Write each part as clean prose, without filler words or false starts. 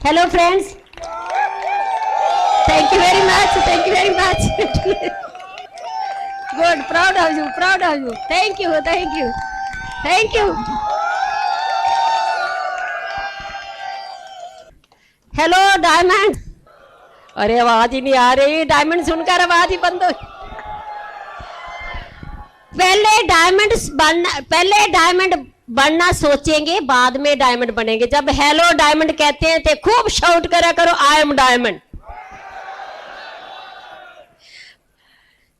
Hello friends. Thank you very much. Thank you very much. Good. Proud of you. Proud of you. Thank you. Thank you. Thank you. Hello Diamond. अरे आवाज ही नहीं आ रही, diamond सुनकर आवाज ही बंद हो। पहले डायमंड बनना सोचेंगे, बाद में डायमंड बनेंगे। जब हेलो डायमंड कहते हैं तो खूब शाउट करा करो, आई एम डायमंड।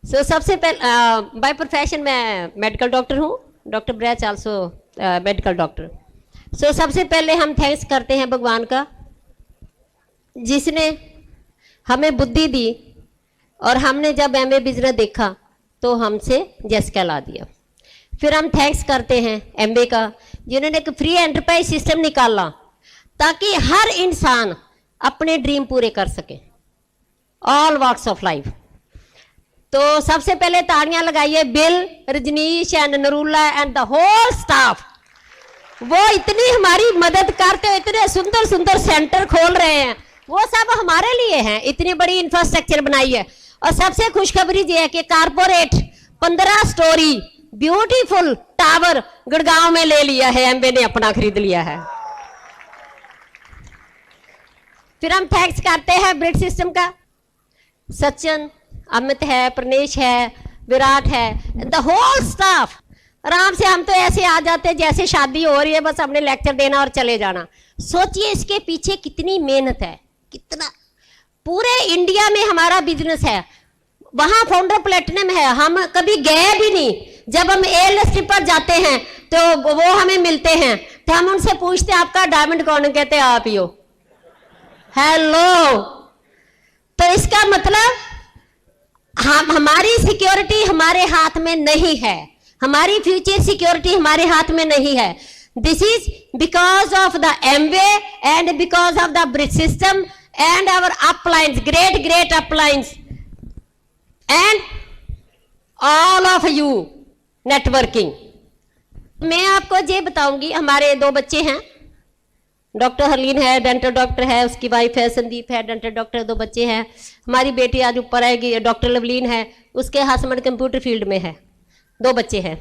सबसे पहले बाय प्रोफेशन मैं मेडिकल डॉक्टर हूँ, डॉक्टर ब्रैच आल्सो मेडिकल डॉक्टर। सबसे पहले हम थैंक्स करते हैं भगवान का, जिसने हमें बुद्धि दी और हमने जब एमए बिजनेस देखा तो हमसे जस कहला दिया। फिर हम थैंक्स करते हैं एमबे का, जिन्होंने एक फ्री एंटरप्राइज सिस्टम निकाला ताकि हर इंसान अपने ड्रीम पूरे कर सके, ऑल वॉक्स ऑफ लाइफ। तो सबसे पहले तालियां लगाइए बिल, Rajneesh and Narula and the whole staff. वो इतनी हमारी मदद करते हो, इतने सुंदर सुंदर सेंटर खोल रहे हैं, वो सब हमारे लिए हैं। इतनी बड़ी इंफ्रास्ट्रक्चर बनाई है। और सबसे खुशखबरी ये है कि corporate 15 story beautiful tower Gurgaon में ले लिया है, एमबे ने अपना खरीद लिया है। फिर हम थैंक्स करते हैं ब्रिट सिस्टम का, सचिन, अमित है, प्रनेश है, विराट है, द होल स्टाफ। आराम से हम तो ऐसे आ जाते जैसे शादी हो रही है, बस हमने लेक्चर देना और चले जाना। सोचिए इसके पीछे कितनी मेहनत है, कितना। पूरे इंडिया में हमारा बिजनेस है, वहां फाउंडर प्लेटिनम है, हम कभी गए भी नहीं। जब हम एल पर जाते हैं तो वो हमें मिलते हैं, तो हम उनसे पूछते हैं आपका डायमंड कौन है, कहते हैं आप ही हो। हेलो, तो इसका मतलब हमारी सिक्योरिटी हमारे हाथ में नहीं है, हमारी फ्यूचर सिक्योरिटी हमारे हाथ में नहीं है। This is because of the Amway and because of the bridge system and our uplines, great uplines and all of you networking। मैं आपको ये बताऊंगी, हमारे 2 बच्चे हैं, डॉक्टर हरलीन है, डेंटल डॉक्टर है, उसकी वाइफ है संदीप है, डेंटल डॉक्टर। 2 बच्चे हैं। हमारी बेटी आज ऊपर आएगी, डॉक्टर लवलीन है, उसके हस्बैंड कंप्यूटर फील्ड में है। 2 बच्चे हैं।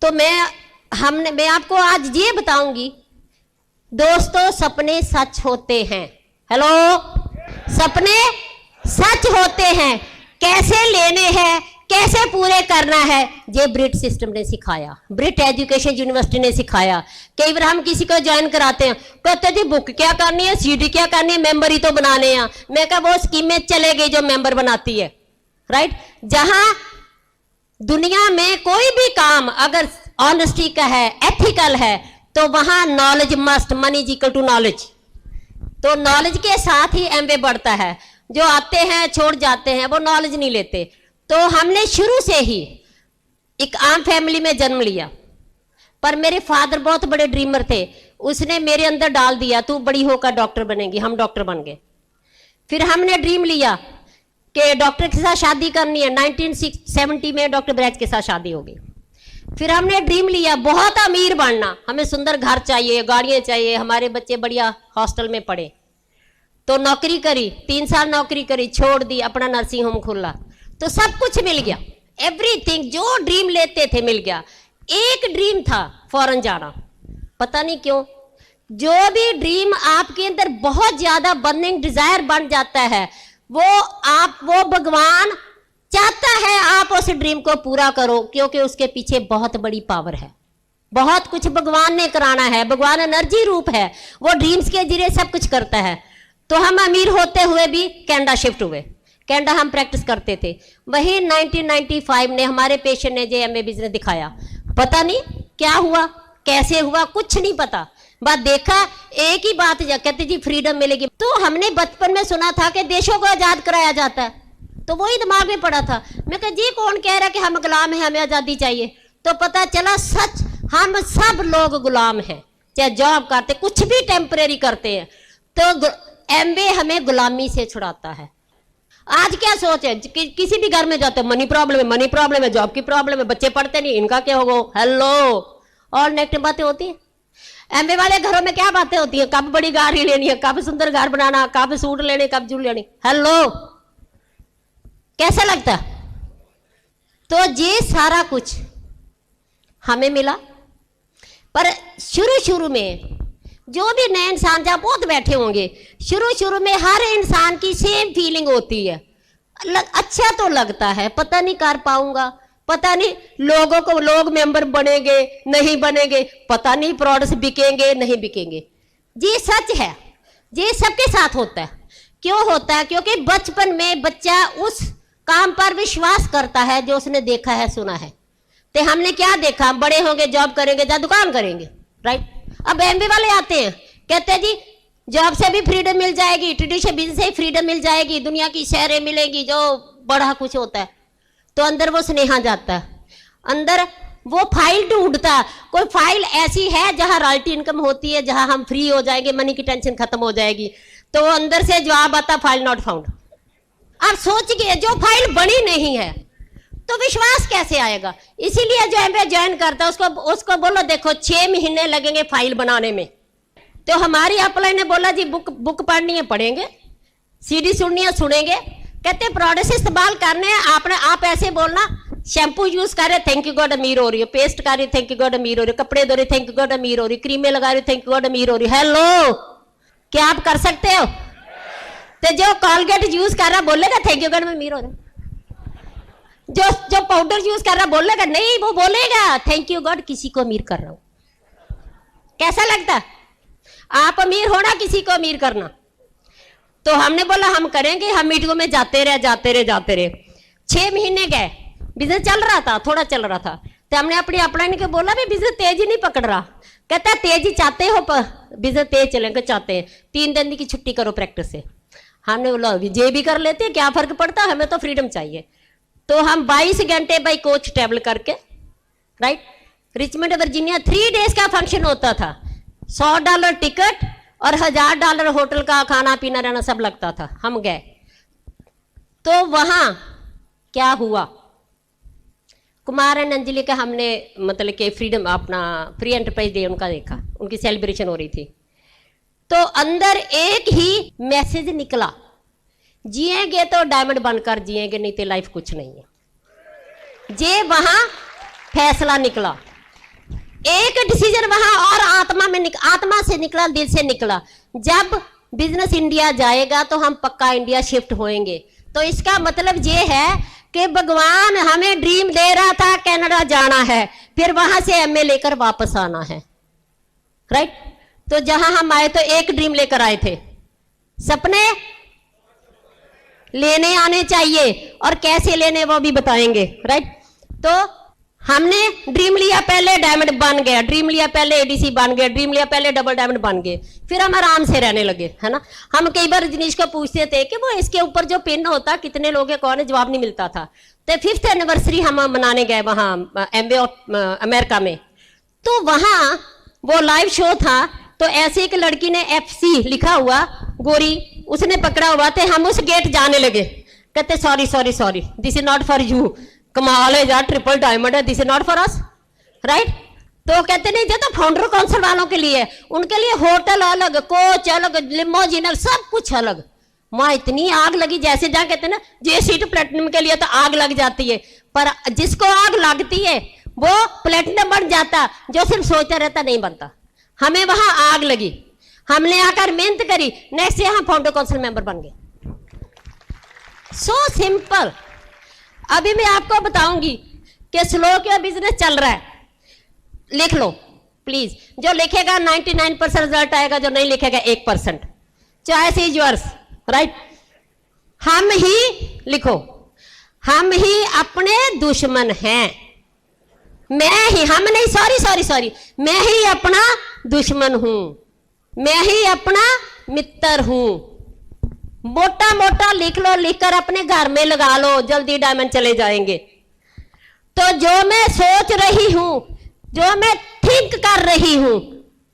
तो मैं आपको आज ये बताऊंगी, दोस्तों सपने सच होते हैं। हेलो, सपने सच होते हैं, कैसे लेने हैं, कैसे पूरे करना है, ये ब्रिट सिस्टम ने सिखाया, ब्रिट एजुकेशन यूनिवर्सिटी ने सिखाया। कई बार हम किसी को ज्वाइन कराते हैं, कहते जी बुक क्या करनी है, सीडी क्या करनी है, मेंबर ही तो बनाने हैं। मैं कहा वो स्कीमें चले गई जो मेंबर बनाती है, राइट। जहां दुनिया में कोई भी काम अगर ऑनेस्टी का है, एथिकल है, तो वहां knowledge must, money is equal to knowledge. तो नॉलेज के साथ ही एमबे बढ़ता है। जो आते हैं छोड़ जाते हैं, वो नॉलेज नहीं लेते। तो हमने शुरू से ही एक आम फैमिली में जन्म लिया, पर मेरे फादर बहुत बड़े ड्रीमर थे। उसने मेरे अंदर डाल दिया तू बड़ी होकर डॉक्टर बनेगी, हम डॉक्टर बन गए। फिर हमने ड्रीम लिया कि डॉक्टर के साथ शादी करनी है। 1970 में डॉक्टर ब्रैच के साथ शादी हो गई। फिर हमने ड्रीम लिया बहुत अमीर बनना, हमें सुंदर घर चाहिए, गाड़ियां चाहिए, हमारे बच्चे बढ़िया हॉस्टल में पढ़े। तो नौकरी करी, 3 साल नौकरी करी, छोड़ दी, अपना नर्सिंग होम खोला। तो सब कुछ मिल गया, एवरीथिंग जो ड्रीम लेते थे मिल गया। एक ड्रीम था फॉरेन जाना, पता नहीं क्यों। जो भी ड्रीम आपके अंदर बहुत ज्यादा बर्निंग डिजायर बन जाता है, वो भगवान चाहता है आप उस ड्रीम को पूरा करो, क्योंकि उसके पीछे बहुत बड़ी पावर है। बहुत कुछ भगवान ने कराना है, भगवान एनर्जी रूप है, वो ड्रीम्स के जरिए सब कुछ करता है। तो हम अमीर होते हुए भी कनाडा शिफ्ट हुए। कनाडा हम प्रैक्टिस करते थे। वही 1995 ने हमारे पेशेंट ने जे एमए बिजनेस दिखाया। पता नहीं क्या हुआ, कैसे हुआ, कुछ नहीं पता। बात देखा एक ही बात, कहते जी फ्रीडम मिलेगी। तो हमने बचपन में सुना था कि देशों को आजाद कराया जाता है, तो वही दिमाग में पड़ा था। मैं कहा जी कौन कह रहा है कि हम गुलाम हैं, हमें आजादी चाहिए। तो पता चला सच, हम सब लोग गुलाम हैं, चाहे जॉब करते, कुछ भी टेम्परेरी करते हैं। तो एमबे हमें गुलामी से छुड़ाता है। आज क्या सोच है, किसी भी घर में जाते मनी प्रॉब्लम है, मनी प्रॉब्लम है, जॉब की प्रॉब्लम है, बच्चे पढ़ते नहीं, इनका क्या होगा। हेलो, और नेगेटिव बातें होती है। एमबीए वाले घरों में क्या बातें होती है, कब बड़ी गाड़ी लेनी है, कब सुंदर घर बनाना, कब सूट लेने, कब जूल लेनी। हेलो, कैसा लगता? तो ये सारा कुछ हमें मिला। पर शुरू शुरू में जो भी नए इंसान जहाँ बहुत बैठे होंगे, शुरू शुरू में हर इंसान की सेम फीलिंग होती है। अच्छा तो लगता है, पता नहीं कर पाऊंगा, पता नहीं लोगों को लोग मेंबर बनेंगे नहीं बनेंगे, पता नहीं प्रोडक्ट्स बिकेंगे नहीं बिकेंगे। ये सच है, ये सबके साथ होता है। क्यों होता है? क्योंकि बचपन में बच्चा उस काम पर विश्वास करता है जो उसने देखा है, सुना है। तो हमने क्या देखा, हम बड़े होंगे जॉब करेंगे या दुकान करेंगे, राइट। अब एमबी वाले आते हैं, कहते हैं जी जॉब से भी फ्रीडम मिल जाएगी, ट्रेडिशनल बिजनेस से फ्रीडम मिल जाएगी, दुनिया की शहरें मिलेंगी, जो बड़ा कुछ होता है। तो अंदर वो स्नेहा जाता है, अंदर वो फाइल ढूंढता। कोई फाइल ऐसी है जहां रॉयल्टी इनकम होती है, जहां हम फ्री हो जाएंगे, मनी की टेंशन खत्म हो जाएगी। तो अंदर से जवाब आता, फाइल नॉट फाउंड। आप सोच के, जो फाइल बनी नहीं है तो विश्वास कैसे आएगा? इसीलिए जो एमबीए ज्वाइन करता है उसको बोलो देखो 6 महीने लगेंगे फाइल बनाने में। तो हमारी अपलाइन ने बोला जी बुक पढ़नी है पढ़ेंगे, सीडी सुननी है सुनेंगे। कहते प्रोडक्ट्स इस्तेमाल करने हैं, आप ऐसे बोलना, शैम्पू यूज कर रहे थैंक यू गॉड अमीर हो रही हो, पेस्ट कर रही थैंक यू गॉड अमीर हो रही हो, कपड़े धो रहे थैंक यू गॉड अमीर हो रही, क्रीमें लगा रही थैंक यू गॉड अमीर हो रही। हेलो, क्या आप कर सकते हो? तो जो कॉलगेट यूज कर रहा बोलेगा थैंक यू गॉड मैं अमीर हो रहा, जो पाउडर यूज कर रहा बोलेगा नहीं, वो बोलेगा थैंक यू गॉड किसी को अमीर कर रहा हूं। कैसा लगता? आप अमीर होना, किसी को अमीर करना। तो हमने बोला हम करेंगे। हम मीटिंगों में जाते रहे। 6 महीने गए, बिजनेस चल रहा था, थोड़ा चल रहा था। तो हमने अपनी अपलाइन को बोला भी बिजनेस तेजी नहीं पकड़ रहा। कहता है तेजी चाहते हो, बिजनेस तेज चलेंगे चाहते हैं, 3 दिन की छुट्टी करो प्रैक्टिस से। हमने बोला ये भी कर लेते, क्या फर्क पड़ता, हमें तो फ्रीडम चाहिए। तो हम 22 घंटे बाई कोच ट्रेवल करके, राइट, रिचमंड वर्जीनिया 3 डेज का फंक्शन होता था। $100 टिकट और $1000 होटल का खाना पीना रहना सब लगता था। हम गए तो वहां क्या हुआ, कुमार एंड अंजलि का हमने मतलब कि फ्रीडम अपना फ्री एंटरप्राइज डे उनका देखा, उनकी सेलिब्रेशन हो रही थी। तो अंदर एक ही मैसेज निकला, जिएंगे तो डायमंड बनकर जिएंगे, नहीं तो लाइफ कुछ नहीं है। ये वहां फैसला निकला, एक डिसीजन वहां, और आत्मा से निकला, दिल से निकला। जब बिजनेस इंडिया जाएगा तो हम पक्का इंडिया शिफ्ट होएंगे। तो इसका मतलब ये है कि भगवान हमें ड्रीम दे रहा था, कनाडा जाना है, फिर वहां से एमए लेकर वापस आना है, राइट। तो जहां हम आए तो एक ड्रीम लेकर आए थे, सपने लेने आने चाहिए, और कैसे लेने वो भी बताएंगे, राइट। तो हमने ड्रीम लिया, पहले डायमंड बन गया, ड्रीम लिया पहले एडीसी बन गया, ड्रीम लिया पहले डबल डायमंड बन गए, फिर हम आराम से रहने लगे, है ना। हम कई बार रजनीश को पूछते थे कि वो इसके ऊपर जो पिन होता कितने लोग हैं, कौन है, जवाब नहीं मिलता था। तो 5th एनिवर्सरी हम मनाने गए वहां एमबीए अमेरिका में। तो वहां वो लाइव शो था, तो ऐसे एक लड़की ने FC लिखा हुआ, गोरी, उसने पकड़ा हुआ थे। हम उस गेट जाने लगे, कहते sorry this is not for you, कमाल है यार, ट्रिपल डायमंड है, this is not for us, right. तो कहते नहीं, ये तो फाउंडर काउंसिल वालों के लिए, उनके लिए होटल अलग, कोच अलग, लिमोजिन अलग, सब कुछ अलग। माँ इतनी आग लगी, जैसे जहाँ कहते ना ये सीट प्लेटिनम के लिए तो आग लग जाती है, पर जिसको आग लगती है वो प्लेटिनम बन जाता, जो सिर्फ सोचता रहता नहीं बनता। हमें वहां आग लगी, हमने आकर मेहनत करी, नेक्स्ट यहाँ फाउंडर काउंसिल मेंबर बन गए। So simple. अभी मैं आपको बताऊंगी कि स्लो क्यों बिजनेस चल रहा है, लिख लो प्लीज। जो लिखेगा 99% रिजल्ट आएगा, जो नहीं लिखेगा 1%। Choice is yours, right. हम ही लिखो, हम ही अपने दुश्मन हैं। मैं ही, हम नहीं, सॉरी, मैं ही अपना दुश्मन हूं, मैं ही अपना मित्र हूं। मोटा मोटा लिख लो, लिखकर अपने घर में लगा लो, जल्दी डायमंड चले जाएंगे। तो जो मैं सोच रही हूं, जो मैं थिंक कर रही हूं,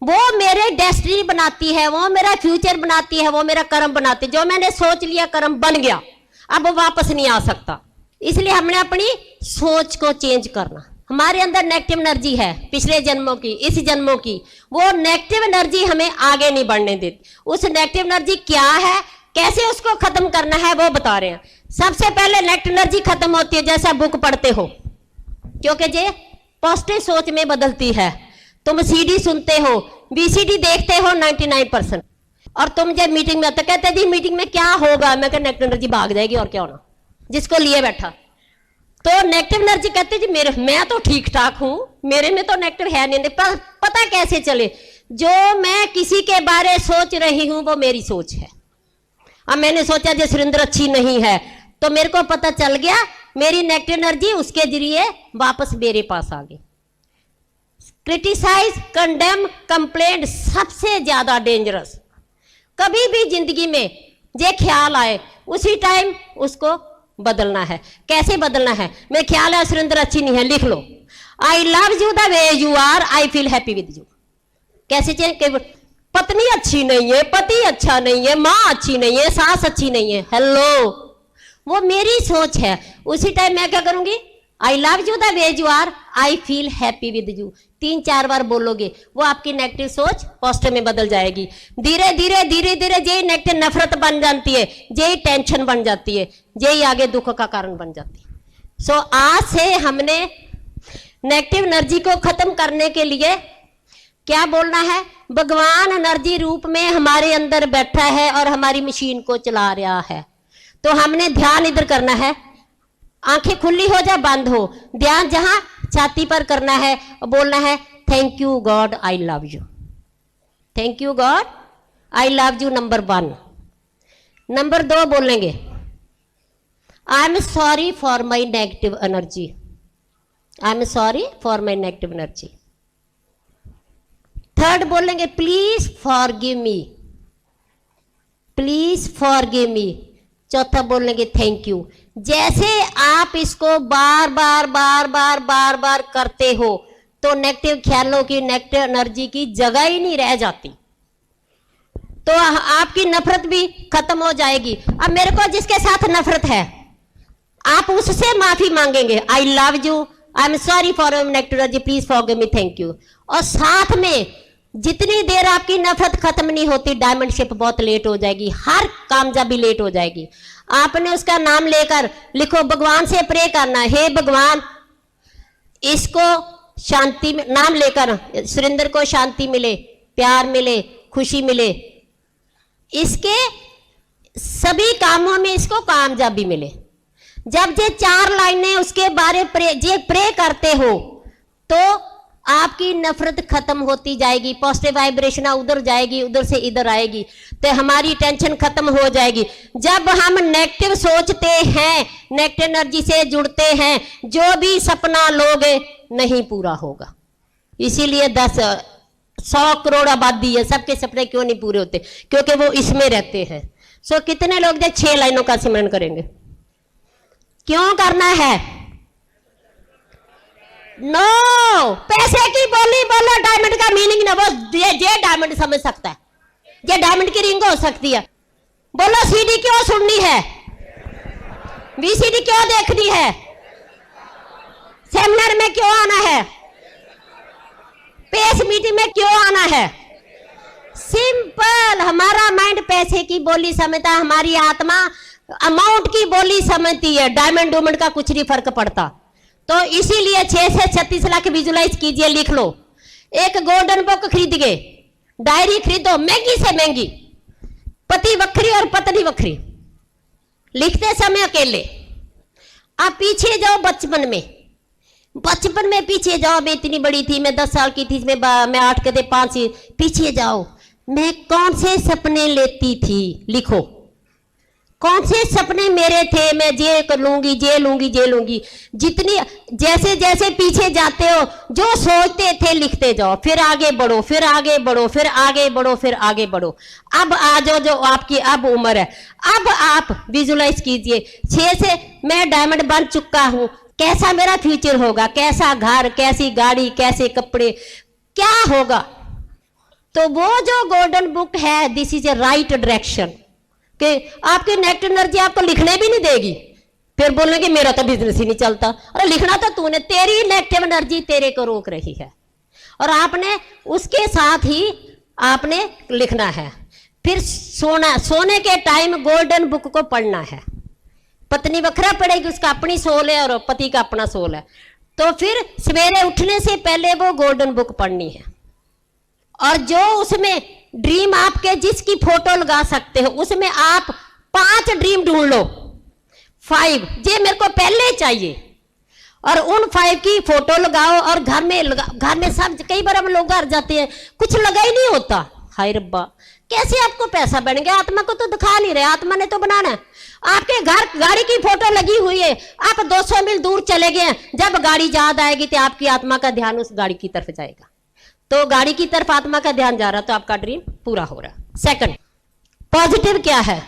वो मेरे डेस्टिनी बनाती है, वो मेरा फ्यूचर बनाती है, वो मेरा कर्म बनाती है। जो मैंने सोच लिया कर्म बन गया, अब वो वापस नहीं आ सकता। इसलिए हमने अपनी सोच को चेंज करना। हमारे अंदर नेगेटिव एनर्जी है पिछले जन्मों की, इस जन्मों की, वो नेगेटिव एनर्जी हमें आगे नहीं बढ़ने देती। उस नेगेटिव एनर्जी क्या है, कैसे उसको खत्म करना है, वो बता रहे हैं। सबसे पहले नेगेटिव एनर्जी खत्म होती है जैसा बुक पढ़ते हो, क्योंकि ये पॉजिटिव सोच में बदलती है। तुम सीडी सुनते हो, बीसीडी देखते हो 99%, और तुम जब मीटिंग में आते कहते जी मीटिंग में क्या होगा, मैं कहता नेगेटिव एनर्जी भाग जाएगी और क्या होना, जिसको लिए बैठा। तो नेगेटिव एनर्जी कहते जी मैं तो ठीक ठाक हूं, मेरे में तो नेगेटिव है नहीं। पता कैसे चले, जो मैं किसी के बारे सोच रही हूं वो मेरी सोच है। अब मैंने सोचा जी सुरेंद्र अच्छी नहीं है, तो मेरे को पता चल गया मेरी नेगेटिव एनर्जी उसके जरिए वापस मेरे पास आ गई। क्रिटिसाइज, कंडेम, कंप्लेंट सबसे ज्यादा डेंजरस। कभी भी जिंदगी में जे ख्याल आए उसी टाइम उसको बदलना है। कैसे बदलना है, मैं ख्याल है सुरेंद्र अच्छी नहीं है, लिख लो I love you the way you are, I feel happy with you. कैसे चेंज, पत्नी अच्छी नहीं है, पति अच्छा नहीं है, माँ अच्छी नहीं है, सास अच्छी नहीं है, हेलो, वो मेरी सोच है। उसी टाइम मैं क्या करूंगी, I love you the way you are, I feel happy with you. 3-4 बार बोलोगे, वो आपकी नेगेटिव सोच पॉजिटिव में बदल जाएगी। धीरे धीरे धीरे धीरे यही नेगेटिव नफरत बन जाती है, यही टेंशन बन जाती है, यही आगे दुख का कारण बन जाती है। सो आज से हमने नेगेटिव एनर्जी को खत्म करने के लिए क्या बोलना है, भगवान एनर्जी रूप में हमारे अंदर बैठा है और हमारी मशीन को चला रहा है। तो हमने ध्यान इधर करना है, आंखें खुली हो या बंद हो, ध्यान जहां छाती पर करना है, बोलना है thank you God I love you, thank you God I love you, number 1। Number 2 बोलेंगे I am sorry for my negative energy, I am sorry for my negative energy. 3rd बोलेंगे please forgive me, please forgive me. 4था बोलेंगे thank you. जैसे आप इसको बार बार बार बार बार बार करते हो तो नेगेटिव ख्यालों की, नेगेटिव एनर्जी की जगह ही नहीं रह जाती, तो आपकी नफरत भी खत्म हो जाएगी। अब मेरे को जिसके साथ नफरत है आप उससे माफी मांगेंगे, आई love you, I am sorry for negative energy, please forgive me, thank you. और साथ में जितनी देर आपकी नफरत खत्म नहीं होती, डायमंड शिप बहुत लेट हो जाएगी, हर कामयाबी लेट हो जाएगी। आपने उसका नाम लेकर लिखो, भगवान से प्रे करना, हे भगवान इसको शांति में, नाम लेकर सुरेंद्र को शांति मिले, प्यार मिले, खुशी मिले, इसके सभी कामों में इसको कामयाबी मिले। जब ये 4 लाइनें उसके बारे प्रे करते हो तो आपकी नफरत खत्म होती जाएगी, पॉजिटिव वाइब्रेशन उधर जाएगी, उधर से इधर आएगी, तो हमारी टेंशन खत्म हो जाएगी। जब हम नेगेटिव सोचते हैं, नेगेटिव एनर्जी से जुड़ते हैं, जो भी सपना लोगे नहीं पूरा होगा। इसीलिए 100 करोड़ आबादी है, सबके सपने क्यों नहीं पूरे होते, क्योंकि वो इसमें रहते हैं। सो कितने लोग जो 6 लाइनों का सिमरन करेंगे, क्यों करना है? नो पैसे की बोली बोलो, डायमंड का मीनिंग ना, वो ये डायमंड समझ सकता है, ये डायमंड की रिंग हो सकती है। बोलो सीडी क्यों सुननी है, वीसीडी क्यों देखनी है, सेमिनार में क्यों आना है, पेस मीटिंग में क्यों आना है? सिंपल, हमारा माइंड पैसे की बोली समझता है, हमारी आत्मा अमाउंट की बोली समझती है, डायमंड डोमंड का कुछ नहीं फर्क पड़ता। तो इसीलिए 6 से 36 लाख विजुलाइज कीजिए, लिख लो। एक गोल्डन बुक खरीद गए, डायरी खरीदो महंगी से महंगी, पति वक्री और पत्नी वक्री, लिखते समय अकेले। आप पीछे जाओ बचपन में, बचपन में पीछे जाओ, मैं इतनी बड़ी थी, मैं 10 साल की थी, मैं 8 के थे, 5 पीछे जाओ, मैं कौन से सपने लेती थी, लिखो कौन से सपने मेरे थे, मैं ये कर लूंगी, ये लूंगी, ये लूंगी। जितनी जैसे जैसे पीछे जाते हो, जो सोचते थे लिखते जाओ, फिर आगे बढ़ो, फिर आगे बढ़ो, फिर आगे बढ़ो, फिर आगे बढ़ो। अब आ जाओ, जो आपकी अब उम्र है, अब आप विजुलाइज कीजिए, 6 से मैं डायमंड बन चुका हूं, कैसा मेरा फ्यूचर होगा, कैसा घर, कैसी गाड़ी, कैसे कपड़े, क्या होगा। तो वो जो गोल्डन बुक है, this is a right direction, कि आपकी नेगेटिव एनर्जी आपको लिखने भी नहीं देगी, फिर बोलेंगे मेरा तो बिजनेस ही नहीं चलता। अरे लिखना तो तूने, तेरी नेगेटिव एनर्जी तेरे को रोक रही है और आपने उसके साथ ही आपने लिखना है। फिर सोने के टाइम गोल्डन बुक को पढ़ना है। पत्नी बखरा पढ़ेगी, उसका अपनी सोल है और पति का अपना सोल है। तो फिर सवेरे उठने से पहले वो गोल्डन बुक पढ़नी है। और जो उसमें ड्रीम आपके जिसकी फोटो लगा सकते हो, उसमें आप 5 ड्रीम ढूंढ लो, 5 जे मेरे को पहले चाहिए, और उन 5 की फोटो लगाओ। और घर में सब, कई बार हम लोग घर जाते हैं कुछ लगा ही नहीं होता, हाय रब्बा कैसे आपको पैसा बन गया, आत्मा को तो दिखा नहीं रहे, आत्मा ने तो बनाना है। आपके घर गाड़ी की फोटो लगी हुई है, आप 200 मील दूर चले गए, जब गाड़ी याद आएगी तो आपकी आत्मा का ध्यान उस गाड़ी की तरफ जाएगा। तो गाड़ी की तरफ आत्मा का ध्यान जा रहा, तो आपका ड्रीम पूरा हो रहा। सेकंड, पॉजिटिव क्या है?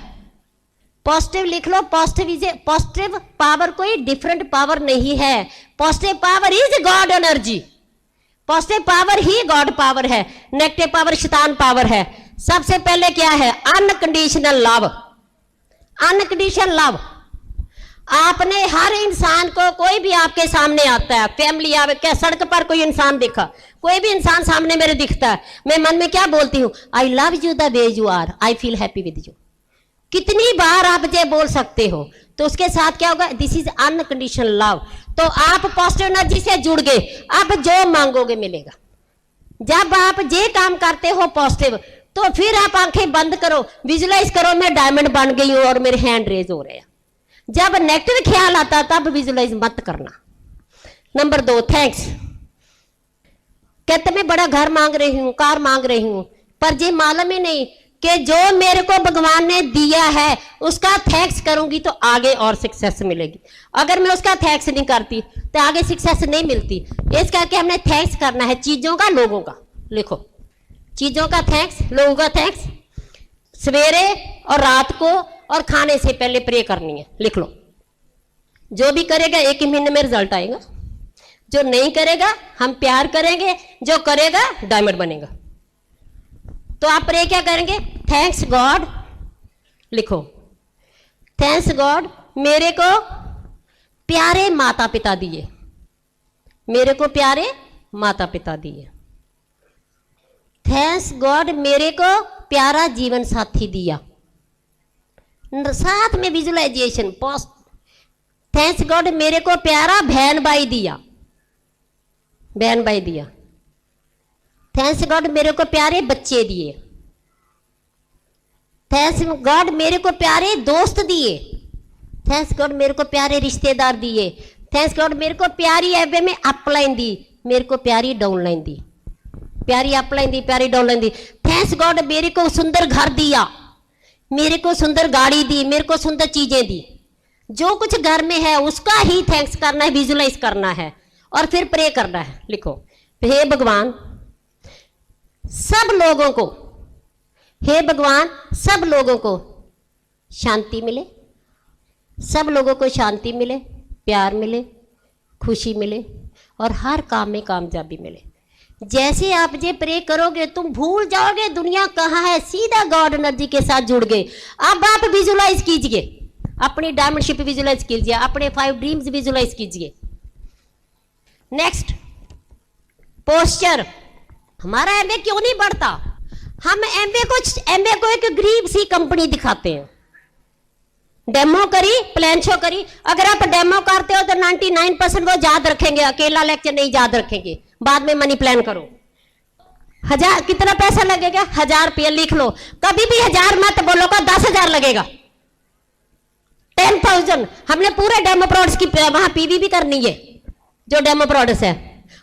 पॉजिटिव लिख लो। पॉजिटिव पावर कोई डिफरेंट पावर नहीं है। Positive power is God energy. Positive power he God power है, नेगेटिव पावर शैतान पावर है। सबसे पहले क्या है? Unconditional love. अनकंडीशनल लव, आपने हर इंसान को, कोई भी आपके सामने आता है, फैमिली आवे, क्या सड़क पर कोई इंसान दिखा, कोई भी इंसान सामने मेरे दिखता है, मैं मन में क्या बोलती हूँ? I love you the way you are, I feel happy with you. कितनी बार आप ये बोल सकते हो? तो उसके साथ क्या होगा? This is unconditional love. तो आप पॉजिटिव एनर्जी से जुड़ गए, अब जो मांगोगे मिलेगा। जब आप ये काम करते हो पॉजिटिव, तो फिर आप आंखें बंद करो, विजुलाइज करो मैं डायमंड बन गई हूं और मेरे हैंड रेज हो रहे हैं। जब नेगेटिव ख्याल आता तब विजुलाइज मत करना। Number 2, thanks. कहते मैं बड़ा घर मांग रही हूं, कार मांग रही हूं, पर ये मालूम ही नहीं कि जो मेरे को भगवान ने दिया है उसका थैंक्स करूंगी तो आगे और सक्सेस मिलेगी। अगर मैं उसका थैंक्स नहीं करती तो आगे सक्सेस नहीं मिलती। इस करके हमने थैंक्स करना है, चीजों का, लोगों का। लिखो, चीजों का थैंक्स, लोगों का थैंक्स। सवेरे और रात को और खाने से पहले प्रे करनी है। लिख लो। जो भी करेगा 1 ही महीने में रिजल्ट आएगा, जो नहीं करेगा हम प्यार करेंगे, जो करेगा डायमंड बनेगा। तो आप प्रे क्या करेंगे? Thanks God. लिखो, थैंक्स गॉड मेरे को प्यारे माता पिता दिए, मेरे को प्यारे माता पिता दिए। थैंक्स गॉड मेरे को प्यारा जीवन साथी दिया। साथ में विजुअलाइजेशन, थैंक्स गॉड मेरे को प्यारा बहन भाई दिया, बहन भाई दिया। थैंक्स गॉड मेरे को प्यारे बच्चे दिए। थैंक्स गॉड मेरे को प्यारे दोस्त दिए। थैंक्स गॉड मेरे को प्यारे रिश्तेदार दिए। थैंक्स गॉड मेरे को प्यारी एफ में अपलाइन दी, मेरे को प्यारी डाउनलाइन दी, प्यारी अपलाइन दी, प्यारी डाउनलाइन दी। थैंक्स गॉड मेरे को सुंदर घर दिया, मेरे को सुंदर गाड़ी दी, मेरे को सुंदर चीजें दी। जो कुछ घर में है उसका ही थैंक्स करना है, विजुलाइज करना है और फिर प्रे करना है। लिखो, हे भगवान सब लोगों को, हे भगवान सब लोगों को शांति मिले, सब लोगों को शांति मिले, प्यार मिले, खुशी मिले और हर काम में कामयाबी मिले। जैसे आप ये प्रे करोगे तुम भूल जाओगे दुनिया कहाँ है, सीधा गॉड एनर्जी के साथ जुड़ गए। अब आप विजुलाइज कीजिए, अपनी डायमंडशिप विजुलाइज कीजिए, अपने 5 ड्रीम्स विजुलाइज कीजिए। Next, posture. हमारा एमबीए क्यों नहीं बढ़ता? हम एमबीए को एक गरीब सी कंपनी दिखाते हैं। डेमो करी, प्लान शो करी। अगर आप डेमो करते हो तो 99% वो याद रखेंगे, अकेला लेक्चर नहीं याद रखेंगे। बाद में मनी प्लान करो। 1000 कितना पैसा लगेगा? 1000 रुपया लिख लो। कभी भी 1000 मत बोलो, का 10,000 लगेगा, 10,000। हमने पूरे डेमो प्रोडक्ट्स की वहां पीवी भी करनी है, जो डेमो प्रोडक्ट्स है,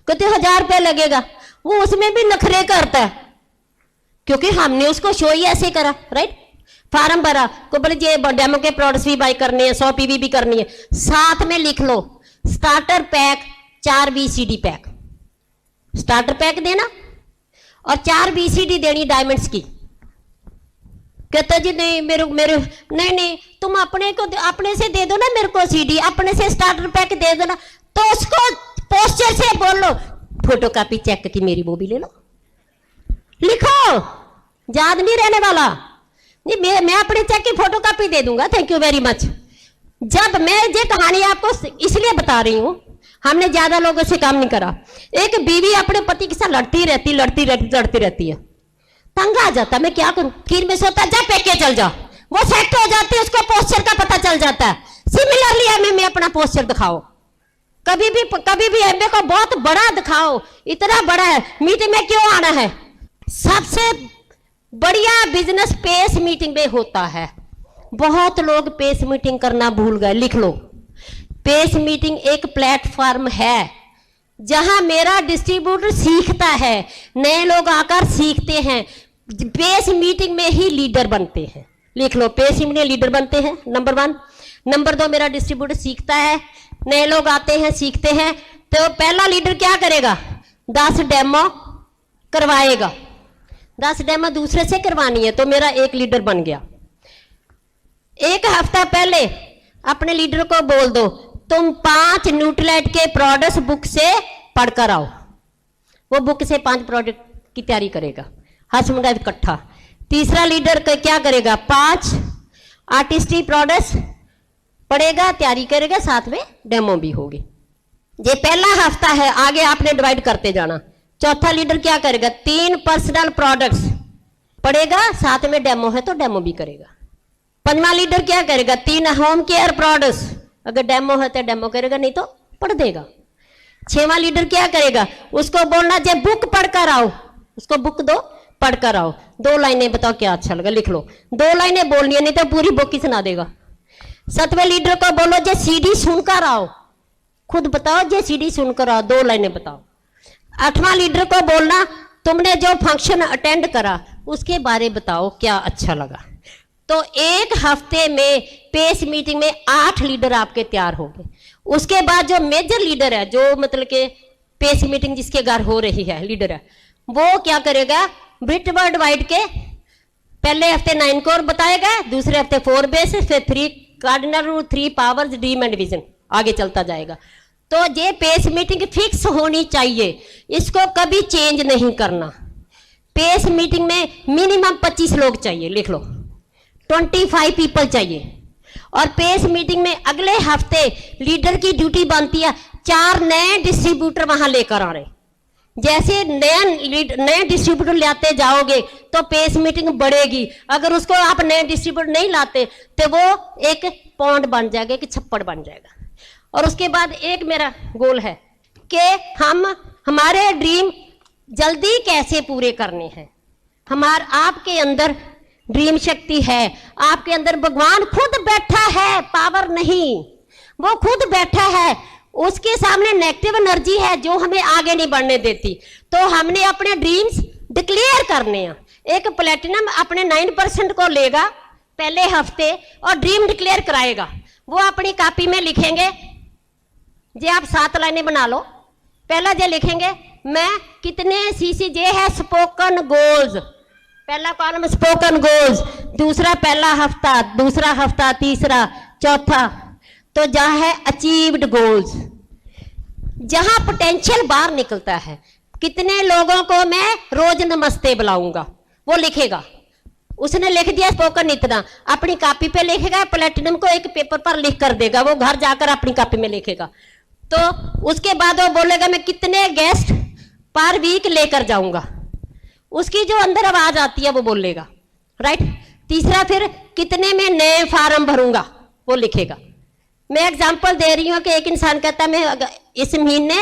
कहते 1000 रुपया लगेगा। वो उसमें भी नखरे करता है क्योंकि हमने उसको शो ही ऐसे करा, राइट? फार्म भरा को बोले ये डेमो के प्रोडक्ट्स भी बाई करनी है, 100 पीवी भी करनी है। साथ में लिख लो starter pack, 4 VCD pack, starter pack देना और 4 VCD देनी डायमंड्स की। कहता जी नहीं मेरे नहीं तुम अपने से दे दो ना, मेरे को CD अपने से स्टार्टर पैक दे दो ना। तो उसको पोस्टर से बोल लो फोटो कॉपी चेक की मेरी वो भी ले लो। लिखो, याद नहीं रहने वाला। मैं अपने चेक की फोटो कॉपी दे दूंगा, थैंक यू वेरी मच। जब मैं ये कहानी आपको इसलिए बता रही हूं, हमने ज्यादा लोगों से काम नहीं करा। एक बीवी अपने पति के साथ लड़ती रहती है, तंग आ जाता, मैं क्या करूं, फिर में सोता जा पेके चल जा, वो सेट हो जाती है, उसको पोस्चर का पता चल जाता है। सिमिलरली एमए में अपना पोस्चर दिखाओ, कभी भी एमए को बहुत बड़ा दिखाओ, इतना बड़ा है, मीटिंग में क्यों आना है। सबसे बढ़िया बिजनेस पेस मीटिंग में होता है। बहुत लोग पेस मीटिंग करना भूल गए, लिख लो। पेस मीटिंग एक प्लेटफॉर्म है जहां मेरा डिस्ट्रीब्यूटर सीखता है, नए लोग आकर सीखते हैं। पेस मीटिंग में ही लीडर बनते हैं, लिख लो। पेस मीटिंग में लीडर बनते हैं, नंबर 1। नंबर 2, मेरा डिस्ट्रीब्यूटर सीखता है, नए लोग आते हैं सीखते हैं। तो पहला लीडर क्या करेगा, 10 डेमो करवाएगा। 10 डेमो दूसरे से करवानी है, तो मेरा एक लीडर बन गया। एक हफ्ता पहले अपने लीडर को बोल दो, तुम 5 न्यूट्रीलाइट के प्रोडक्ट्स बुक से पढ़कर आओ। वो बुक से 5 प्रोडक्ट की तैयारी करेगा, हसमुंडा इकट्ठा। तीसरा लीडर क्या करेगा, 5 आर्टिस्टिक प्रोडक्ट्स पढ़ेगा, तैयारी करेगा, साथ में डेमो भी होगी। ये पहला हफ्ता है, आगे आपने डिवाइड करते जाना। चौथा लीडर क्या करेगा, 3 पर्सनल प्रोडक्ट्स पढ़ेगा, साथ में डेमो है तो डेमो भी करेगा। 5वां लीडर क्या करेगा, 3 होम केयर प्रोडक्ट्स, अगर डेमो है तो डेमो करेगा, नहीं तो पढ़ देगा। 6वां लीडर क्या करेगा, उसको बोलना जे बुक पढ़कर आओ, उसको बुक दो, पढ़कर आओ। 2 लाइनें बताओ क्या अच्छा लगा, लिख लो। 2 लाइनें बोलनी है, नहीं तो पूरी बुक ही सुना देगा। 7वें लीडर को बोलो जे सीडी सुनकर आओ, खुद बताओ जे सीडी सुनकर आओ, 2 लाइनें बताओ। 8वां लीडर को बोलना तुमने जो फंक्शन अटेंड करा उसके बारे बताओ क्या अच्छा लगा। तो एक हफ्ते में पेस मीटिंग में 8 लीडर आपके तैयार हो गए। उसके बाद जो मेजर लीडर है, जो मतलब के पेस मीटिंग जिसके घर हो रही है लीडर है, वो क्या करेगा, ब्रिट वर्ड वाइड के पहले हफ्ते 9 कोर बताएगा, दूसरे हफ्ते 4 बेसिस, फिर 3 cardinal rule, 3 powers, dream and vision, आगे चलता जाएगा। तो ये पेस मीटिंग फिक्स होनी चाहिए, इसको कभी चेंज नहीं करना। पेस मीटिंग में मिनिमम 25 लोग चाहिए, लिख लो। 25 पीपल चाहिए। और पेस मीटिंग में अगले हफ्ते लीडर की ड्यूटी बनती है 4 नए डिस्ट्रीब्यूटर वहां लेकर आ रहे। जैसे नए डिस्ट्रीब्यूटर लाते जाओगे तो पेस मीटिंग बढ़ेगी। अगर उसको आप नए डिस्ट्रीब्यूटर नहीं लाते तो वो एक पौंड बन जाएगा, एक छप्पड़ बन जाएगा। और उसके बाद एक मेरा गोल है कि हमारे ड्रीम जल्दी कैसे पूरे करने हैं। आपके अंदर ड्रीम शक्ति है, आपके अंदर भगवान खुद बैठा है, पावर नहीं, वो खुद बैठा है। उसके सामने नेगेटिव एनर्जी है जो हमें आगे नहीं बढ़ने देती। तो हमने अपने ड्रीम्स डिक्लेयर करने हैं। एक प्लेटिनम अपने 9% को लेगा पहले हफ्ते और ड्रीम डिक्लेयर कराएगा। वो अपनी कॉपी में लिखेंगे, जे आप 7 लाइनें बना लो। पहला जे लिखेंगे, मैं कितने सीसी, जे है स्पोकन गोल्स, पहला कॉलम स्पोकन गोल्स, दूसरा पहला हफ्ता, दूसरा हफ्ता, तीसरा, चौथा, तो जहां है अचीव्ड गोल्स, जहां पोटेंशियल बाहर निकलता है। कितने लोगों को मैं रोज नमस्ते बुलाऊंगा, वो लिखेगा। उसने लिख दिया स्पोकन इतना, अपनी कॉपी पे लिखेगा, प्लेटिनम को एक पेपर पर लिख कर देगा, वो घर जाकर अपनी कॉपी में लिखेगा। तो उसके बाद वो बोलेगा मैं कितने गेस्ट पर वीक लेकर जाऊंगा, उसकी जो अंदर आवाज आती है वो बोलेगा, राइट। तीसरा फिर कितने में नए फार्म भरूंगा, वो लिखेगा। मैं एग्जांपल दे रही हूं कि एक इंसान कहता है मैं इस महीने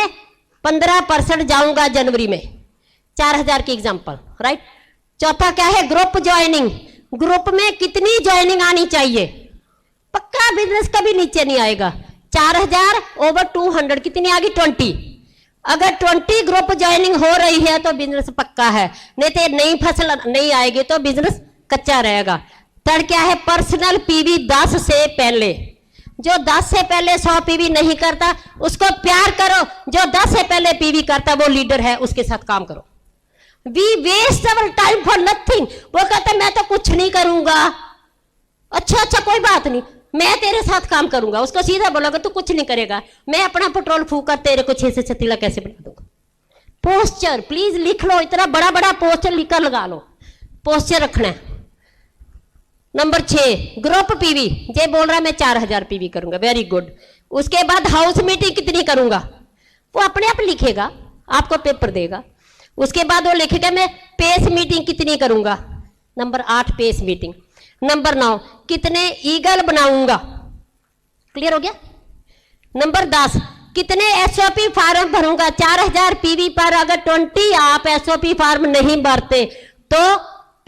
15% जाऊंगा जनवरी में, 4000 की एग्जांपल, राइट। चौथा क्या है, ग्रुप ज्वाइनिंग, ग्रुप में कितनी ज्वाइनिंग आनी चाहिए। पक्का बिजनेस कभी नीचे नहीं आएगा। 4000 ओवर 200 कितनी आ गई, 20। अगर 20 ग्रुप ज्वाइनिंग हो रही है तो बिजनेस पक्का है, नहीं तो नई फसल नहीं आएगी तो बिजनेस कच्चा रहेगा। थर्ड क्या है, पर्सनल पीवी 10 से पहले। जो 10 से पहले 100 पीवी नहीं करता उसको प्यार करो, जो 10 से पहले पीवी करता वो लीडर है, उसके साथ काम करो। We waste our time for nothing. वो कहता मैं तो कुछ नहीं करूंगा, अच्छा कोई बात नहीं, मैं तेरे साथ काम करूंगा। उसको सीधा बोलोगे तू कुछ नहीं करेगा, मैं अपना पेट्रोल फूक कर तेरे को 6 से 6 कैसे बना दूंगा। पोस्चर प्लीज लिख लो, इतना बड़ा बड़ा पोस्टर लिखकर लगा लो, पोस्चर रखना है। नंबर 6 ग्रुप पीवी, ये बोल रहा है मैं 4000 पीवी करूंगा, वेरी गुड। उसके बाद हाउस मीटिंग कितनी करूंगा, वो अपने आप लिखेगा, आपको पेपर देगा। उसके बाद वो लिखेगा मैं पेस मीटिंग कितनी करूंगा, नंबर 8 पेस मीटिंग। नंबर 9 कितने ईगल बनाऊंगा, क्लियर हो गया। नंबर 10 कितने एसओपी फार्म भरूंगा, 4000 पीवी पर अगर 20 आप एसओपी फार्म नहीं भरते तो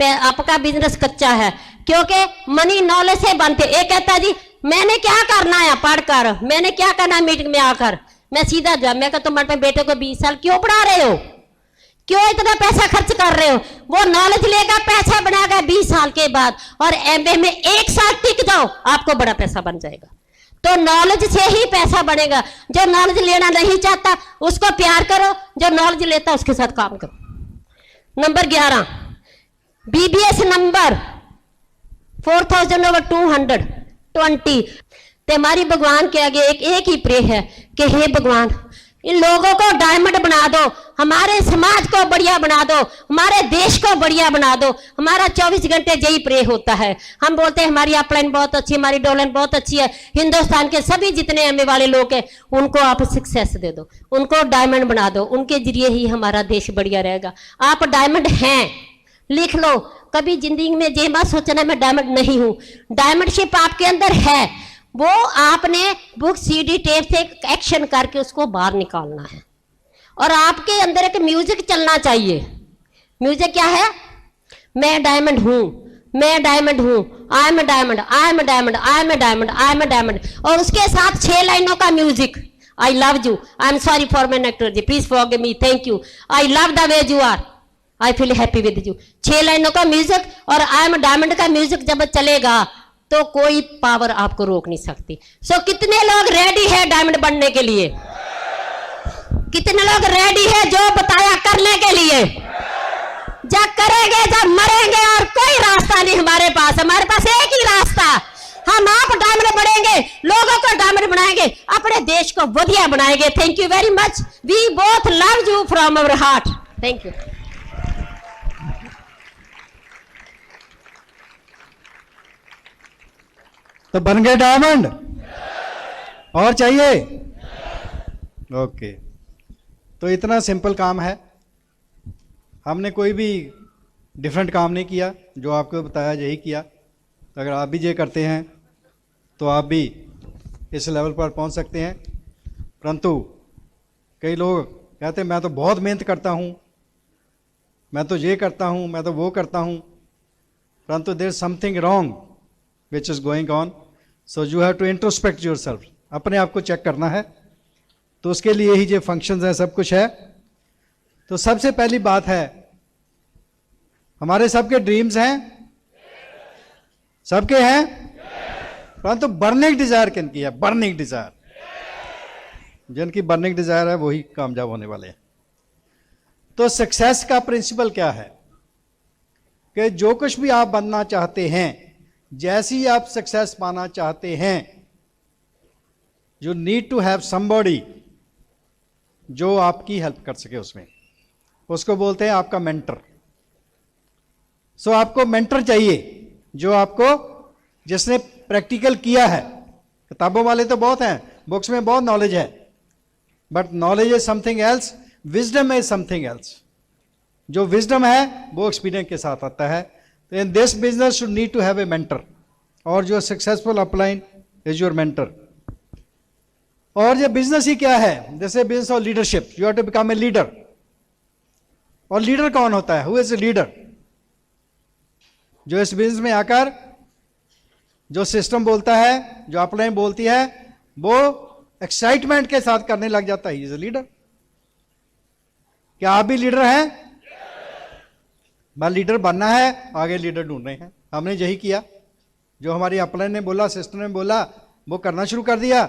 आपका बिजनेस कच्चा है, क्योंकि मनी नॉलेज से बनते। एक कहता जी मैंने क्या करना है पढ़कर, मैंने क्या करना है मीटिंग में आकर, मैं सीधा जवाब, मैं कहता तुम अपने बेटे को 20 साल क्यों पढ़ा रहे हो, क्यों इतना पैसा खर्च कर रहे हो। वो नॉलेज लेगा, पैसा बनाएगा 20 साल के बाद, और एमबीए में 1 साल टिक जाओ, आपको बड़ा पैसा बन जाएगा। तो नॉलेज से ही पैसा बनेगा। जो नॉलेज लेना नहीं चाहता उसको प्यार करो, जो नॉलेज लेता उसके साथ काम करो। नंबर 11 बीबीएस नंबर 4220 ते हमारी भगवान के आगे एक ही प्रे है कि हे भगवान इन लोगों को डायमंड बना दो, हमारे समाज को बढ़िया बना दो, हमारे देश को बढ़िया बना दो। हमारा 24 घंटे यही प्रे होता है। हम बोलते हैं हमारी अपलाइन बहुत अच्छी, हमारी डाउनलाइन बहुत अच्छी है। हिंदुस्तान के सभी जितने एमए वाले लोग हैं उनको आप सक्सेस दे दो, उनको डायमंड बना दो, उनके जरिए ही हमारा देश बढ़िया रहेगा। आप डायमंड हैं, लिख लो। कभी जिंदगी में ये मत सोचना मैं डायमंड नहीं हूं, डायमंडशिप आपके अंदर है। वो आपने बुक सीडी टेप से एक्शन करके उसको बाहर निकालना है। और आपके अंदर एक म्यूजिक चलना चाहिए। म्यूजिक क्या है, मैं डायमंड हूं, मैं डायमंड हूं, I am diamond, I am diamond, I am diamond, I am diamond. और उसके साथ 6 लाइनों का music, I love you, I am sorry for my nectar ji, please forgive me, thank you, I love the way you are, I feel happy with you. 6 लाइनों का music और I am diamond का music जब चलेगा तो कोई power आपको रोक नहीं सकती। सो कितने लोग रेडी है डायमंड बनने के लिए, कितने लोग रेडी है जो बताया करने के लिए। जब करेंगे जब मरेंगे, और कोई रास्ता नहीं हमारे पास एक ही रास्ता। हम आप डायमंड बढ़ेंगे, लोगों को डायमंड बनाएंगे, अपने देश को बढ़िया बनाएंगे। Thank you very much, we both love you from our heart, thank you. तो बन गए डायमंड, और चाहिए? ओके, तो इतना सिंपल काम है। हमने कोई भी डिफरेंट काम नहीं किया, जो आपको बताया यही किया। अगर आप भी ये करते हैं तो आप भी इस लेवल पर पहुंच सकते हैं। परंतु कई लोग कहते हैं मैं तो बहुत मेहनत करता हूं, मैं तो ये करता हूं, मैं तो वो करता हूं, परंतु there is something wrong which is going on. So you have to introspect yourself, अपने आप को चेक करना है। तो उसके लिए ही ये फंक्शंस हैं, सब कुछ है। तो सबसे पहली बात है, हमारे सबके ड्रीम्स हैं, सबके हैं, परंतु बर्निंग डिजायर किनकी है? बर्निंग डिजायर, जिनकी बर्निंग डिजायर है वही कामयाब होने वाले हैं। तो सक्सेस का प्रिंसिपल क्या है कि जो कुछ भी आप बनना चाहते हैं, जैसी आप सक्सेस पाना चाहते हैं, you need to have somebody जो आपकी हेल्प कर सके उसमें। उसको बोलते हैं आपका मेंटर। सो आपको मेंटर चाहिए जो आपको, जिसने प्रैक्टिकल किया है। किताबों वाले तो बहुत हैं, बुक्स में बहुत नॉलेज है, but knowledge is something else, wisdom is something else. जो विजडम है वो एक्सपीरियंस के साथ आता है। तो in this business should need to have a mentor, और जो successful upline is your mentor. और ये बिजनेस ही क्या है? जैसे बिजनेस और leadership, you have to become a leader. और लीडर कौन होता है? Who is a leader? जो इस बिजनेस में आकर जो सिस्टम बोलता है, जो अपलाइन बोलती है, वो एक्साइटमेंट के साथ करने लग जाता है, इज ए लीडर। क्या आप भी लीडर हैं? बस लीडर बनना है, आगे लीडर ढूंढ रहे हैं। हमने यही किया, जो हमारी अपलाइन ने बोला, सिस्टम ने बोला, वो करना शुरू कर दिया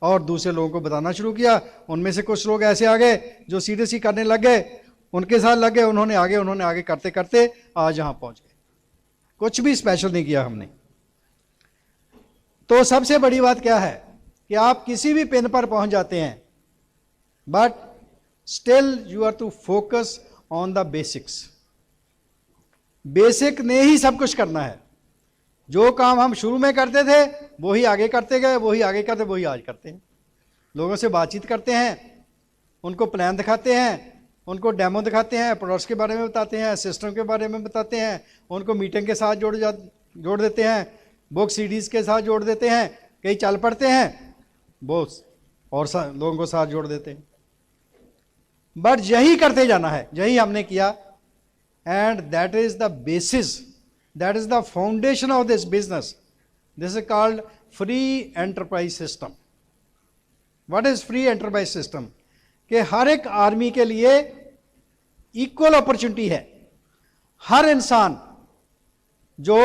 और दूसरे लोगों को बताना शुरू किया। उनमें से कुछ लोग ऐसे आ गए जो सीधे सी करने लग गए, उनके साथ लग गए, उन्होंने आगे करते करते आज यहां पहुंच गए। कुछ भी स्पेशल नहीं किया हमने। तो सबसे बड़ी बात क्या है कि आप किसी भी पिन पर पहुंच जाते हैं, but still you are to focus on the basics. Basic ने ही सब कुछ करना है। जो काम हम शुरू में करते थे वही आगे करते गए, वही आगे करते, वही आज करते हैं। लोगों से बातचीत करते हैं, उनको प्लान दिखाते हैं, उनको डेमो दिखाते हैं, प्रोडक्ट्स के बारे में बताते हैं, सिस्टम के बारे में बताते हैं, उनको मीटिंग के साथ जोड़ देते हैं, बुक सीडीज़ के साथ जोड़ देते हैं, कई चल पड़ते हैं, वो और लोगों को साथ जोड़ देते हैं। बट यही करते जाना है, यही हमने किया। And that is the basis, that is the foundation of this business. This is called free enterprise system. What is free enterprise system? कि हर एक आर्मी के लिए इक्वल अपॉर्चुनिटी है। हर इंसान जो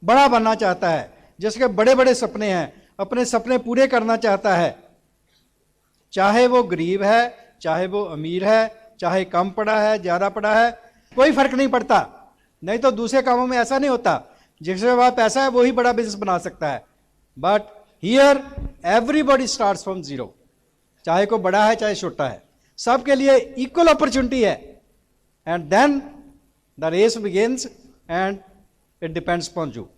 बड़ा बनना चाहता है, जिसके बड़े बड़े सपने हैं, अपने सपने पूरे करना चाहता है, चाहे वो गरीब है, चाहे वो अमीर है, चाहे कम पढ़ा है, ज़्यादा पढ़ा है, कोई फर्क नहीं पड़ता। नहीं तो दूसरे कामों में ऐसा नहीं होता, जिसके पास पैसा है वही बड़ा बिजनेस बना सकता है। But here everybody starts from zero, चाहे कोई बड़ा है चाहे छोटा है, सबके लिए इक्वल अपॉर्चुनिटी है। And then the race begins and it depends upon you.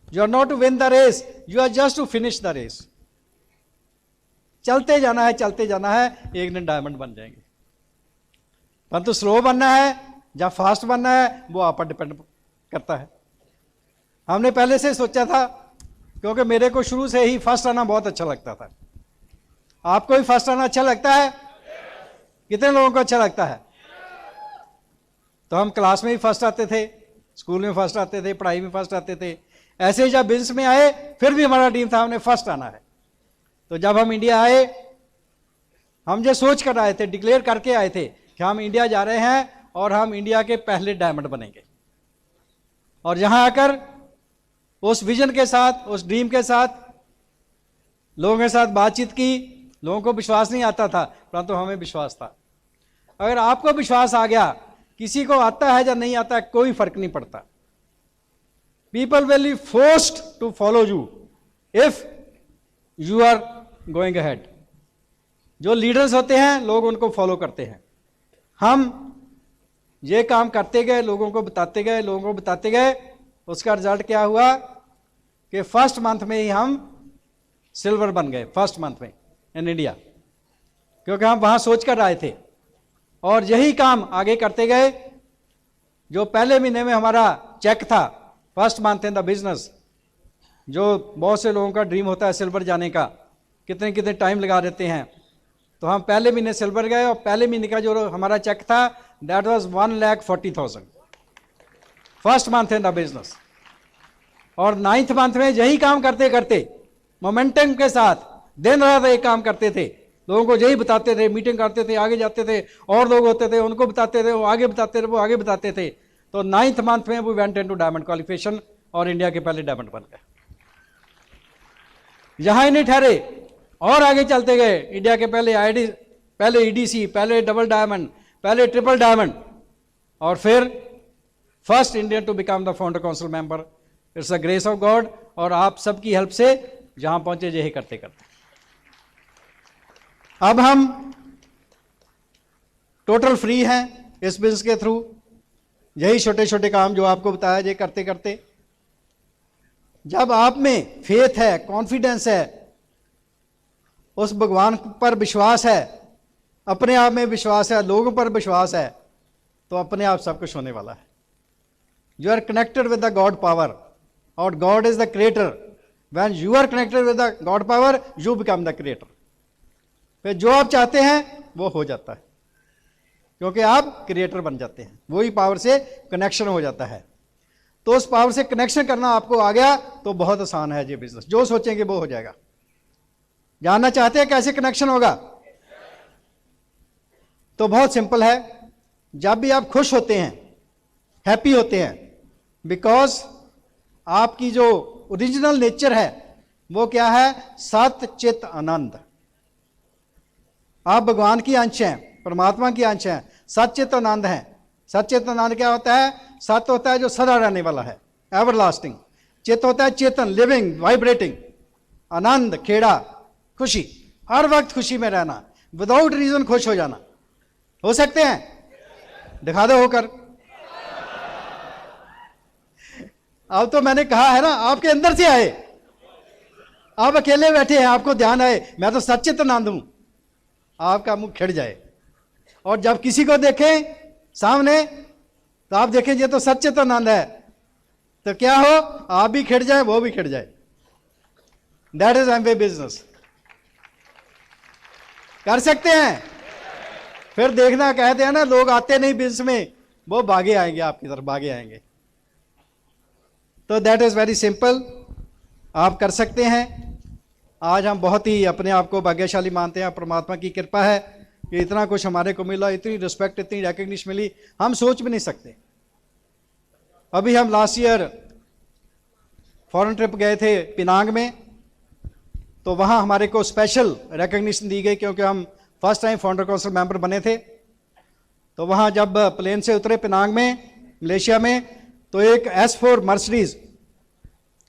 You are not to win the race, you are just to finish the race. चलते जाना है, चलते जाना है, एक दिन डायमंड बन जाएंगे। परंतु स्लो बनना है या फास्ट बनना है वो आप पर डिपेंड करता है। हमने पहले से सोचा था, क्योंकि मेरे को शुरू से ही फर्स्ट आना बहुत अच्छा लगता था। आपको भी फर्स्ट आना अच्छा लगता है? कितने लोगों को अच्छा लगता है? तो हम क्लास में भी फर्स्ट आते थे, स्कूल में फर्स्ट आते थे, पढ़ाई में फर्स्ट आते थे। ऐसे ही जब बिजनेस में आए फिर भी हमारा ड्रीम था हमने फर्स्ट आना है। तो जब हम इंडिया आए, हम जो सोच कर आए थे, डिक्लेयर करके आए थे कि हम इंडिया जा रहे हैं और हम इंडिया के पहले डायमंड बनेंगे। और यहां आकर उस विजन के साथ, उस ड्रीम के साथ लोगों के साथ बातचीत की। लोगों को विश्वास नहीं आता था, परंतु हमें विश्वास था। अगर आपको विश्वास आ गया, किसी को आता है या नहीं आता है कोई फर्क नहीं पड़ता। People will be forced to follow you if you are going ahead. जो लीडर्स होते हैं लोग उनको फॉलो करते हैं। हम ये काम करते गए, लोगों को बताते गए, लोगों को बताते गए। उसका रिजल्ट क्या हुआ कि फर्स्ट मंथ में ही हम सिल्वर बन गए, फर्स्ट मंथ में इन इंडिया, क्योंकि हम वहां सोच कर आए थे और यही काम आगे करते गए। जो पहले महीने में हमारा चेक था, first month in the business, जो बहुत से लोगों का ड्रीम होता है सिल्वर जाने का, कितने कितने टाइम लगा देते हैं। तो हम पहले महीने सिल्वर गए और पहले महीने का जो हमारा चेक था that was 1,40,000 first month in the business. और 9th मंथ में यही काम करते करते मोमेंटम के साथ दिन रात एक काम करते थे, लोगों को यही बताते थे, मीटिंग करते थे, आगे जाते थे, और लोग होते थे उनको बताते थे, वो आगे बताते थे, वो आगे बताते थे। तो 9th मंथ में we went into diamond qualification और इंडिया के पहले डायमंड बन गए। यहां ही नहीं ठहरे और आगे चलते गए। इंडिया के पहले ईडीसी, पहले डबल डायमंड, पहले ट्रिपल डायमंड, और फिर first Indian to become the founder council member. It's the grace of God और आप सबकी हेल्प से जहां पहुंचे यही करते करते। अब हम टोटल फ्री हैं इस बिजनेस के थ्रू। यही छोटे छोटे काम जो आपको बताया ये करते करते, जब आप में फेथ है, कॉन्फिडेंस है, उस भगवान पर विश्वास है, अपने आप में विश्वास है, लोगों पर विश्वास है, तो अपने आप सब कुछ होने वाला है। You are connected with the God power और God is the creator. When you are connected with the God power you become the creator. फिर जो आप चाहते हैं वो हो जाता है, क्योंकि आप क्रिएटर बन जाते हैं, वही पावर से कनेक्शन हो जाता है। तो उस पावर से कनेक्शन करना आपको आ गया तो बहुत आसान है ये बिजनेस। जो सोचेंगे वो हो जाएगा। जानना चाहते हैं कैसे कनेक्शन होगा? तो बहुत सिंपल है। जब भी आप खुश होते हैं, हैप्पी होते हैं, बिकॉज आपकी जो ओरिजिनल नेचर है वो क्या है? सत चित आनंद। आप भगवान की अंश हैं, परमात्मा की अंश हैं, सचित आनंद हैं। सचित आनंद क्या होता है? सत होता है जो सदा रहने वाला है, एवरलास्टिंग। चित होता है चेतन, लिविंग, वाइब्रेटिंग। आनंद, खेड़ा, खुशी, हर वक्त खुशी में रहना, विदाउट रीजन खुश हो जाना। हो सकते हैं? दिखा दो होकर। अब तो मैंने कहा है ना, आपके अंदर से आए। आप अकेले बैठे हैं, आपको ध्यान आए मैं तो सच्चिदानंद हूं, आपका मुंह खिड़ जाए। और जब किसी को देखें सामने तो आप देखें ये तो सच्चिदानंद है, तो क्या हो, आप भी खिड़ जाए, वो भी खिड़ जाए। That is Amway business. कर सकते हैं? फिर देखना, कहते हैं ना लोग आते नहीं बिजनेस में, वो भागे आएंगे आपकी तरफ, भागे आएंगे। तो दैट इज वेरी सिंपल, आप कर सकते हैं। आज हम बहुत ही अपने आप को भाग्यशाली मानते हैं, परमात्मा की कृपा है कि इतना कुछ हमारे को मिला, इतनी रिस्पेक्ट, इतनी रिकग्निशन मिली, हम सोच भी नहीं सकते। अभी हम लास्ट ईयर फॉरेन ट्रिप गए थे पिनांग में, तो वहाँ हमारे को स्पेशल रिकग्निशन दी गई क्योंकि हम first time founder council member बने थे। तो वहाँ जब प्लेन से उतरे पिनांग में, मलेशिया में, तो एक S4 मर्सिडीज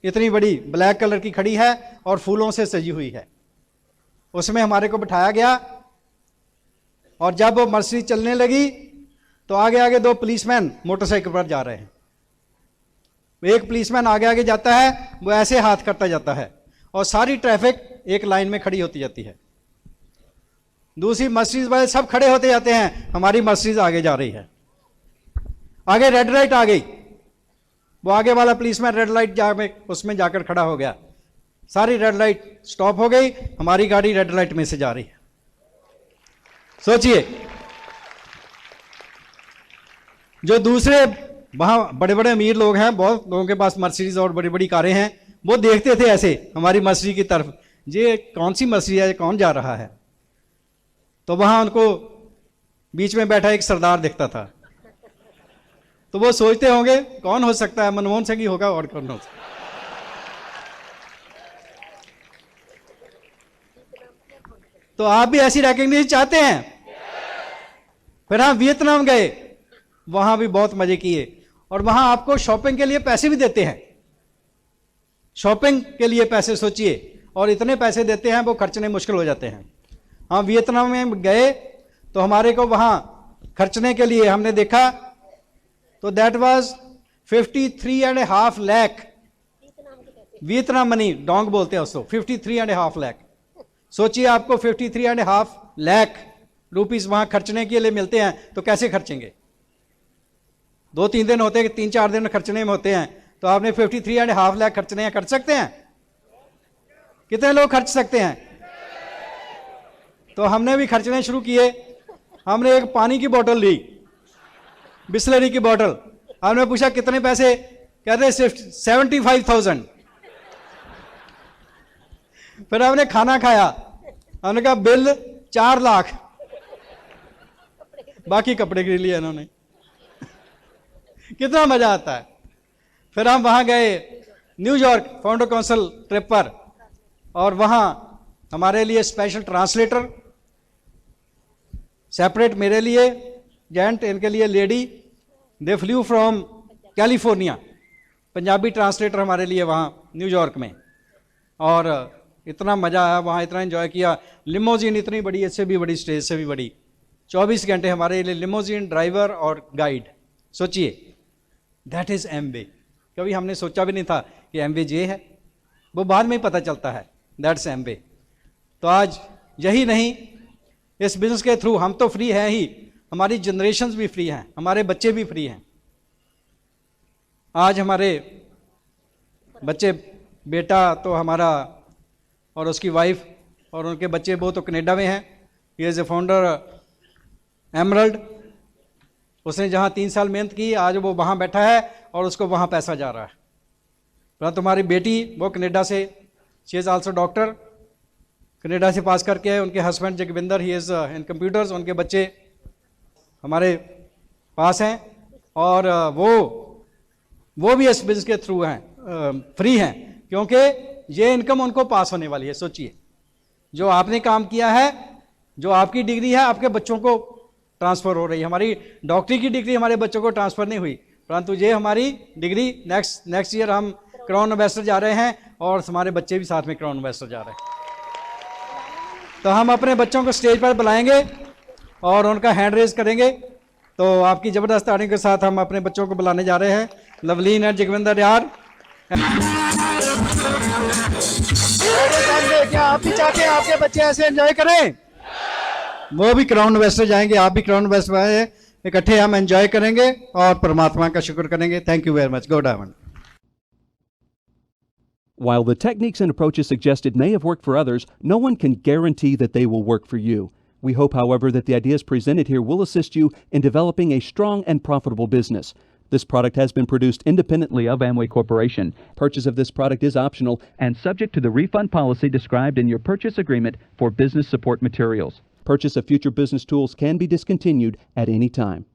इतनी बड़ी ब्लैक कलर की खड़ी है और फूलों से सजी हुई है, उसमें हमारे को बिठाया गया। और जब वो मर्सिडीज चलने लगी तो आगे आगे दो पुलिसमैन मोटरसाइकिल पर जा रहे हैं। एक पुलिसमैन आगे आगे जाता है, वो ऐसे हाथ करता जाता है और सारी ट्रैफिक एक लाइन में खड़ी होती जाती है। दूसरी मर्सिडीज वाले सब खड़े होते जाते हैं, हमारी मर्सिडीज आगे जा रही है। आगे रेड लाइट आ गई, वो आगे वाला पुलिसमैन रेड लाइट उसमें जाकर खड़ा हो गया, सारी रेड लाइट स्टॉप हो गई, हमारी गाड़ी रेड लाइट में से जा रही है। सोचिए, जो दूसरे वहां बड़े बड़े अमीर लोग हैं, बहुत लोगों के पास मर्सिडीज और बड़ी बड़ी कारें हैं, वो देखते थे ऐसे हमारी मर्सिडीज की तरफ, ये कौन सी मर्सिडीज है, कौन जा रहा है। तो वहां उनको बीच में बैठा एक सरदार दिखता था, तो वो सोचते होंगे कौन हो सकता है, मनमोहन सिंह ही होगा और कौन हो सकता है। तो आप भी ऐसी रिकग्निशन चाहते हैं? फिर हम वियतनाम गए, वहां भी बहुत मजे किए, और वहां आपको शॉपिंग के लिए पैसे भी देते हैं। शॉपिंग के लिए पैसे सोचिए, और इतने पैसे देते हैं वो खर्चने मुश्किल हो जाते हैं। हम वियतनाम में गए तो हमारे को वहां खर्चने के लिए हमने देखा तो that was 53.5 lakh Vietnam money, Dong बोलते हैं उसको, 53.5 लाख। सोचिए आपको 53.5 लाख रुपीस वहां खर्चने के लिए मिलते हैं तो कैसे खर्चेंगे? 2-3 दिन होते हैं, 3-4 दिन खर्चने में होते हैं, तो आपने 53.5 लाख खर्चने हैं, कर सकते हैं? कितने लोग खर्च सकते हैं? तो हमने भी खर्चने शुरू किए। हमने एक पानी की बोतल ली, बिस्लरी की बोतल, हमने पूछा कितने पैसे, कहते सिर्फ 75,000। फिर हमने खाना खाया, हमने कहा बिल 4 लाख, बाकी कपड़े के लिए इन्होंने। कितना मजा आता है। फिर हम वहां गए न्यूयॉर्क फाउंडर काउंसिल ट्रिप पर, और वहां हमारे लिए स्पेशल ट्रांसलेटर सेपरेट, मेरे लिए जेंट, इनके लिए lady, they flu from California, Punjabi translator हमारे लिए वहाँ न्यूयॉर्क में। और इतना मज़ा आया वहाँ, इतना एंजॉय किया। लिमोजिन इतनी बड़ी, इससे भी बड़ी, स्टेज से भी बड़ी, 24 घंटे हमारे लिए लिमोजिन, ड्राइवर और गाइड। सोचिए, दैट इज़ एमवे। कभी हमने सोचा भी नहीं था कि एमवे ये है, वो बाद में ही पता चलता है, दैट्स एमवे। तो आज यही नहीं, इस बिजनेस के थ्रू हम तो फ्री हैं ही, हमारी जनरेशन्स भी फ्री हैं, हमारे बच्चे भी फ्री हैं। आज हमारे बच्चे, बेटा तो हमारा और उसकी वाइफ और उनके बच्चे, वो तो कनाडा में हैं। He is a founder emerald, उसने जहाँ 3 साल मेहनत की, आज वो वहाँ बैठा है और उसको वहाँ पैसा जा रहा है। परंतु तुम्हारी बेटी, वो कनाडा से, she is also doctor, Canada से पास करके है। उनके husband Jagvinder, he is in computers, उनके बच्चे हमारे पास हैं, और वो भी इस बिजनेस के थ्रू हैं, फ्री हैं, क्योंकि ये इनकम उनको पास होने वाली है। सोचिए, जो आपने काम किया है, जो आपकी डिग्री है, आपके बच्चों को ट्रांसफ़र हो रही है। हमारी डॉक्टरी की डिग्री हमारे बच्चों को ट्रांसफ़र नहीं हुई, परंतु ये हमारी डिग्री नेक्स्ट ईयर हम क्राउन एम्बेसडर जा रहे हैं, और हमारे बच्चे भी साथ में क्राउन एम्बेसडर जा रहे हैं। तो हम अपने बच्चों को स्टेज पर बुलाएंगे और उनका हैंड रेज करेंगे। तो आपकी ज़बरदस्त ताड़ियों के साथ हम अपने बच्चों को बुलाने जा रहे हैं। लवलीन और जगविंदर यार, क्या आप भी चाहते हैं आपके बच्चे ऐसे एंजॉय करें? वो भी क्राउन इन्वेस्टर जाएंगे, आप भी क्राउन इन्वेस्टर आए, इकट्ठे हम एंजॉय करेंगे और परमात्मा का शुक्र करेंगे. Thank you very much. Go diamond. While the techniques and approaches suggested may have worked for others, no one can guarantee that they will work for you. We hope, however, that the ideas presented here will assist you in developing a strong and profitable business. This product has been produced independently of Amway Corporation. Purchase of this product is optional and subject to the refund policy described in your purchase agreement for business support materials. Purchase of future business tools can be discontinued at any time.